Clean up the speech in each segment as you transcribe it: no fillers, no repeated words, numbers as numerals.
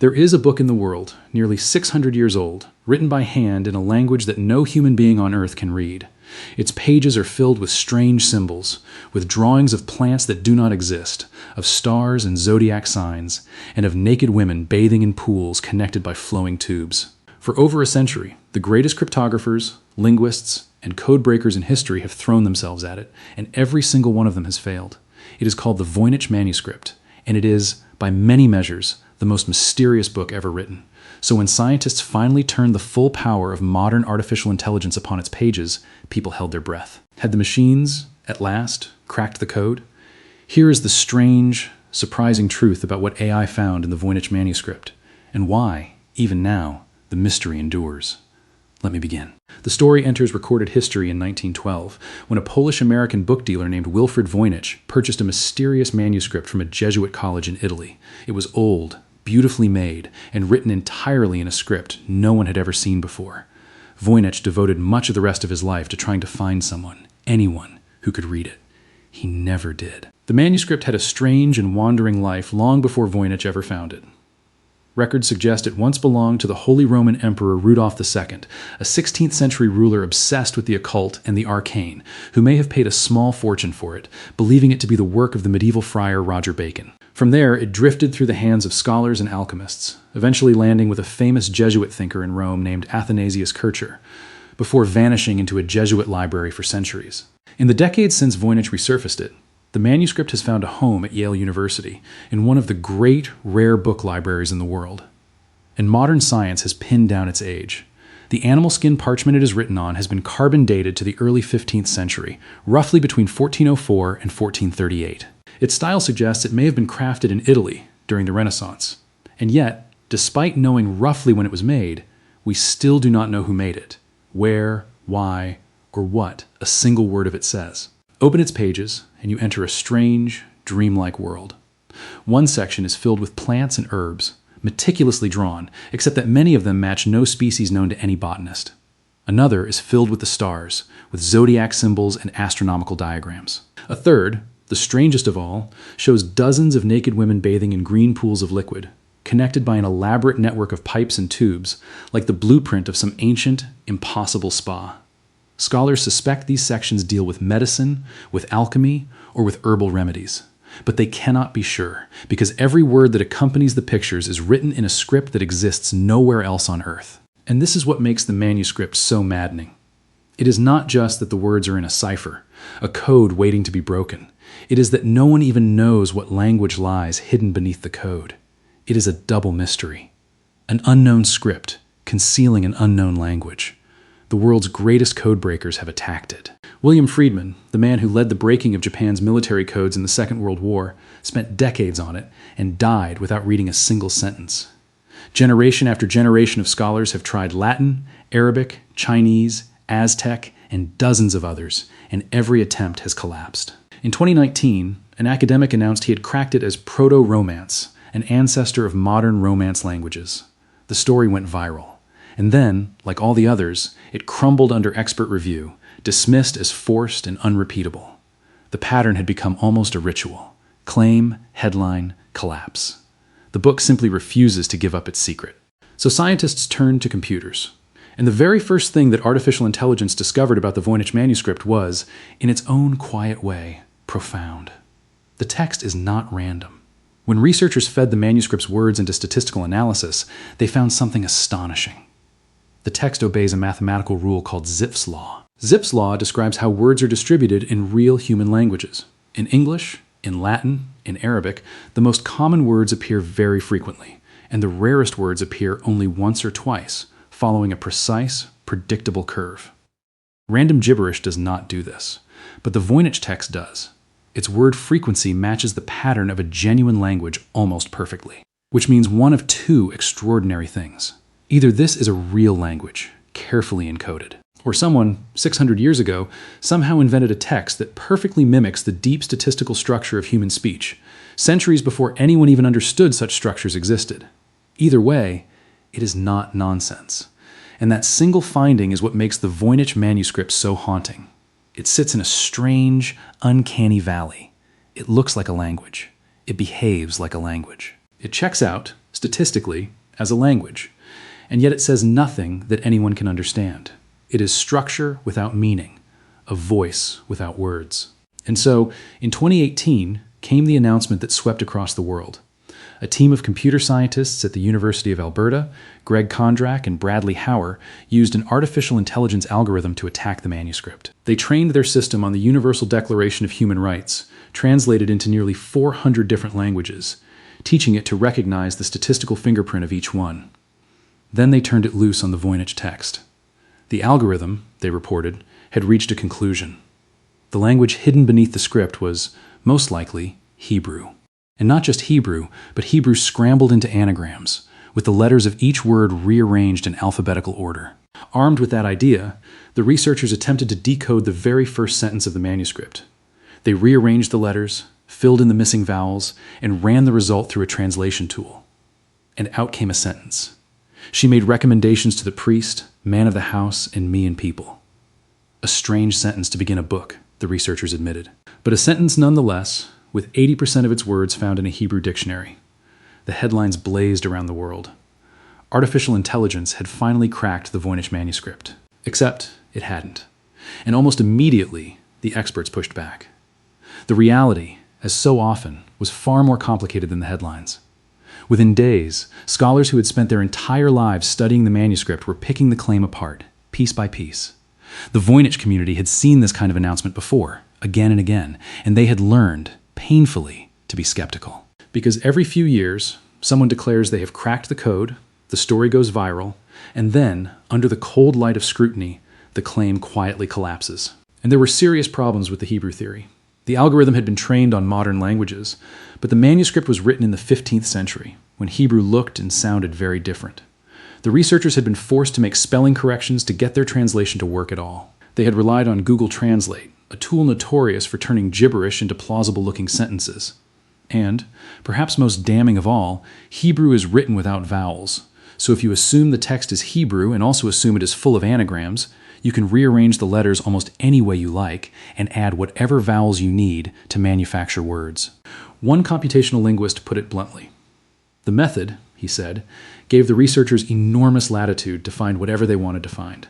There is a book in the world, nearly 600 years old, written by hand in a language that no human being on earth can read. Its pages are filled with strange symbols, with drawings of plants that do not exist, of stars and zodiac signs, and of naked women bathing in pools connected by flowing tubes. For over a century, the greatest cryptographers, linguists, and code breakers in history have thrown themselves at it, and every single one of them has failed. It is called the Voynich Manuscript, and it is, by many measures, the most mysterious book ever written. So when scientists finally turned the full power of modern artificial intelligence upon its pages, people held their breath. Had the machines, at last, cracked the code? Here is the strange, surprising truth about what AI found in the Voynich Manuscript, and why, even now, the mystery endures. Let me begin. The story enters recorded history in 1912, when a Polish-American book dealer named Wilfrid Voynich purchased a mysterious manuscript from a Jesuit college in Italy. It was old, beautifully made, and written entirely in a script no one had ever seen before. Voynich devoted much of the rest of his life to trying to find someone, anyone, who could read it. He never did. The manuscript had a strange and wandering life long before Voynich ever found it. Records suggest it once belonged to the Holy Roman Emperor Rudolf II, a 16th century ruler obsessed with the occult and the arcane, who may have paid a small fortune for it, believing it to be the work of the medieval friar Roger Bacon. From there, it drifted through the hands of scholars and alchemists, eventually landing with a famous Jesuit thinker in Rome named Athanasius Kircher, before vanishing into a Jesuit library for centuries. In the decades since Voynich resurfaced it, the manuscript has found a home at Yale University, in one of the great, rare book libraries in the world. And modern science has pinned down its age. The animal skin parchment it is written on has been carbon dated to the early 15th century, roughly between 1404 and 1438. Its style suggests it may have been crafted in Italy during the Renaissance. And yet, despite knowing roughly when it was made, we still do not know who made it, where, why, or what a single word of it says. Open its pages, and you enter a strange, dreamlike world. One section is filled with plants and herbs, meticulously drawn, except that many of them match no species known to any botanist. Another is filled with the stars, with zodiac symbols and astronomical diagrams. A third, the strangest of all, shows dozens of naked women bathing in green pools of liquid, connected by an elaborate network of pipes and tubes, like the blueprint of some ancient, impossible spa. Scholars suspect these sections deal with medicine, with alchemy, or with herbal remedies. But they cannot be sure, because every word that accompanies the pictures is written in a script that exists nowhere else on Earth. And this is what makes the manuscript so maddening. It is not just that the words are in a cipher, a code waiting to be broken. It is that no one even knows what language lies hidden beneath the code. It is a double mystery. An unknown script, concealing an unknown language. The world's greatest code breakers have attacked it. William Friedman, the man who led the breaking of Japan's military codes in the Second World War, spent decades on it and died without reading a single sentence. Generation after generation of scholars have tried Latin, Arabic, Chinese, Aztec, and dozens of others, and every attempt has collapsed. In 2019, an academic announced he had cracked it as Proto-Romance, an ancestor of modern Romance languages. The story went viral. And then, like all the others, it crumbled under expert review, dismissed as forced and unrepeatable. The pattern had become almost a ritual. Claim, headline, collapse. The book simply refuses to give up its secret. So scientists turned to computers. And the very first thing that artificial intelligence discovered about the Voynich manuscript was, in its own quiet way, profound. The text is not random. When researchers fed the manuscript's words into statistical analysis, they found something astonishing. The text obeys a mathematical rule called Zipf's law. Zipf's law describes how words are distributed in real human languages. In English, in Latin, in Arabic, the most common words appear very frequently, and the rarest words appear only once or twice, following a precise, predictable curve. Random gibberish does not do this, but the Voynich text does. Its word frequency matches the pattern of a genuine language almost perfectly, which means one of two extraordinary things. Either this is a real language, carefully encoded, or someone, 600 years ago, somehow invented a text that perfectly mimics the deep statistical structure of human speech, centuries before anyone even understood such structures existed. Either way, it is not nonsense. And that single finding is what makes the Voynich manuscript so haunting. It sits in a strange, uncanny valley. It looks like a language. It behaves like a language. It checks out, statistically, as a language, and yet it says nothing that anyone can understand. It is structure without meaning, a voice without words. And so, in 2018, came the announcement that swept across the world. A team of computer scientists at the University of Alberta, Greg Kondrak and Bradley Hauer, used an artificial intelligence algorithm to attack the manuscript. They trained their system on the Universal Declaration of Human Rights, translated into nearly 400 different languages, teaching it to recognize the statistical fingerprint of each one. Then they turned it loose on the Voynich text. The algorithm, they reported, had reached a conclusion. The language hidden beneath the script was, most likely, Hebrew. And not just Hebrew, but Hebrew scrambled into anagrams, with the letters of each word rearranged in alphabetical order. Armed with that idea, the researchers attempted to decode the very first sentence of the manuscript. They rearranged the letters, filled in the missing vowels, and ran the result through a translation tool. And out came a sentence. She made recommendations to the priest, man of the house, and me and people. A strange sentence to begin a book, the researchers admitted. But a sentence nonetheless, with 80% of its words found in a Hebrew dictionary. The headlines blazed around the world. Artificial intelligence had finally cracked the Voynich Manuscript. Except it hadn't. And almost immediately, the experts pushed back. The reality, as so often, was far more complicated than the headlines. Within days, scholars who had spent their entire lives studying the manuscript were picking the claim apart, piece by piece. The Voynich community had seen this kind of announcement before, again and again, and they had learned, painfully, to be skeptical. Because every few years, someone declares they have cracked the code, the story goes viral, and then, under the cold light of scrutiny, the claim quietly collapses. And there were serious problems with the Hebrew theory. The algorithm had been trained on modern languages, but the manuscript was written in the 15th century, when Hebrew looked and sounded very different. The researchers had been forced to make spelling corrections to get their translation to work at all. They had relied on Google Translate, a tool notorious for turning gibberish into plausible-looking sentences. And, perhaps most damning of all, Hebrew is written without vowels. So if you assume the text is Hebrew and also assume it is full of anagrams, you can rearrange the letters almost any way you like and add whatever vowels you need to manufacture words. One computational linguist put it bluntly. The method, he said, gave the researchers enormous latitude to find whatever they wanted to find.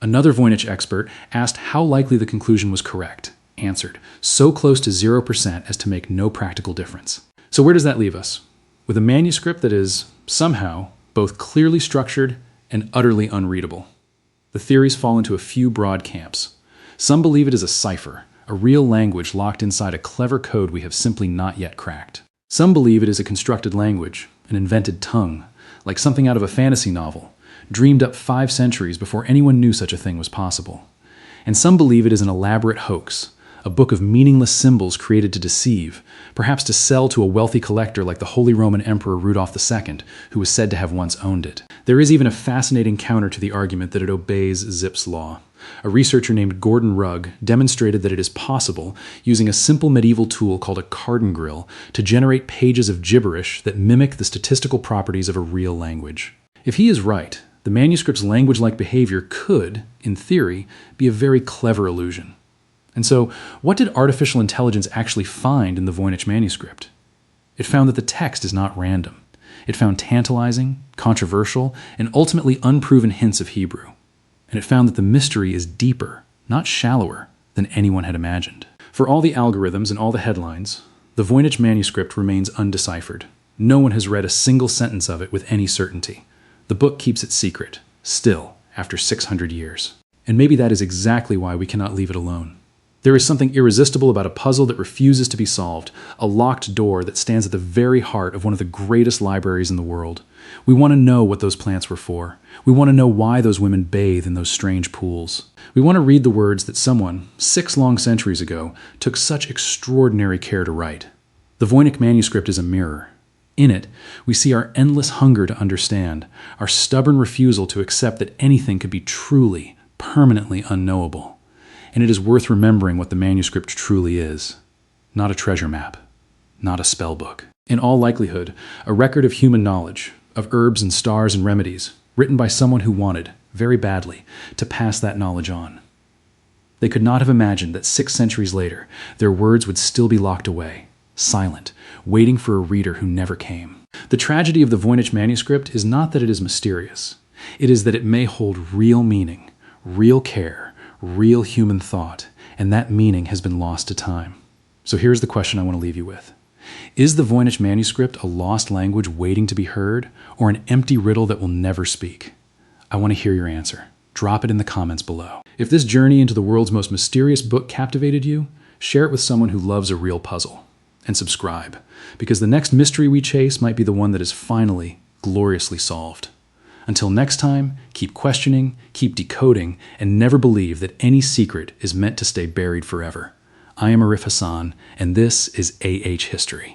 Another Voynich expert asked how likely the conclusion was correct, answered, so close to 0% as to make no practical difference. So where does that leave us? With a manuscript that is, somehow, both clearly structured and utterly unreadable. The theories fall into a few broad camps. Some believe it is a cipher, a real language locked inside a clever code we have simply not yet cracked. Some believe it is a constructed language, an invented tongue, like something out of a fantasy novel, dreamed up 5 centuries before anyone knew such a thing was possible. And some believe it is an elaborate hoax, a book of meaningless symbols created to deceive, perhaps to sell to a wealthy collector like the Holy Roman Emperor Rudolph II, who was said to have once owned it. There is even a fascinating counter to the argument that it obeys Zipp's law. A researcher named Gordon Rugg demonstrated that it is possible, using a simple medieval tool called a Cardan grill, to generate pages of gibberish that mimic the statistical properties of a real language. If he is right, the manuscript's language-like behavior could, in theory, be a very clever illusion. And so, what did artificial intelligence actually find in the Voynich manuscript? It found that the text is not random. It found tantalizing, controversial, and ultimately unproven hints of Hebrew. And it found that the mystery is deeper, not shallower, than anyone had imagined. For all the algorithms and all the headlines, the Voynich manuscript remains undeciphered. No one has read a single sentence of it with any certainty. The book keeps it secret, still, after 600 years. And maybe that is exactly why we cannot leave it alone. There is something irresistible about a puzzle that refuses to be solved, a locked door that stands at the very heart of one of the greatest libraries in the world. We want to know what those plants were for. We want to know why those women bathe in those strange pools. We want to read the words that someone, 6 long centuries ago, took such extraordinary care to write. The Voynich manuscript is a mirror. In it, we see our endless hunger to understand, our stubborn refusal to accept that anything could be truly, permanently unknowable. And it is worth remembering what the manuscript truly is. Not a treasure map. Not a spell book. In all likelihood, a record of human knowledge, of herbs and stars and remedies, written by someone who wanted, very badly, to pass that knowledge on. They could not have imagined that 6 centuries later, their words would still be locked away, silent, waiting for a reader who never came. The tragedy of the Voynich Manuscript is not that it is mysterious. It is that it may hold real meaning, real care, real human thought, and that meaning has been lost to time. So here's the question I want to leave you with. Is the Voynich Manuscript a lost language waiting to be heard, or an empty riddle that will never speak? I want to hear your answer. Drop it in the comments below. If this journey into the world's most mysterious book captivated you, share it with someone who loves a real puzzle. And subscribe, because the next mystery we chase might be the one that is finally, gloriously solved. Until next time, keep questioning, keep decoding, and never believe that any secret is meant to stay buried forever. I am Arif Hassan, and this is AH History.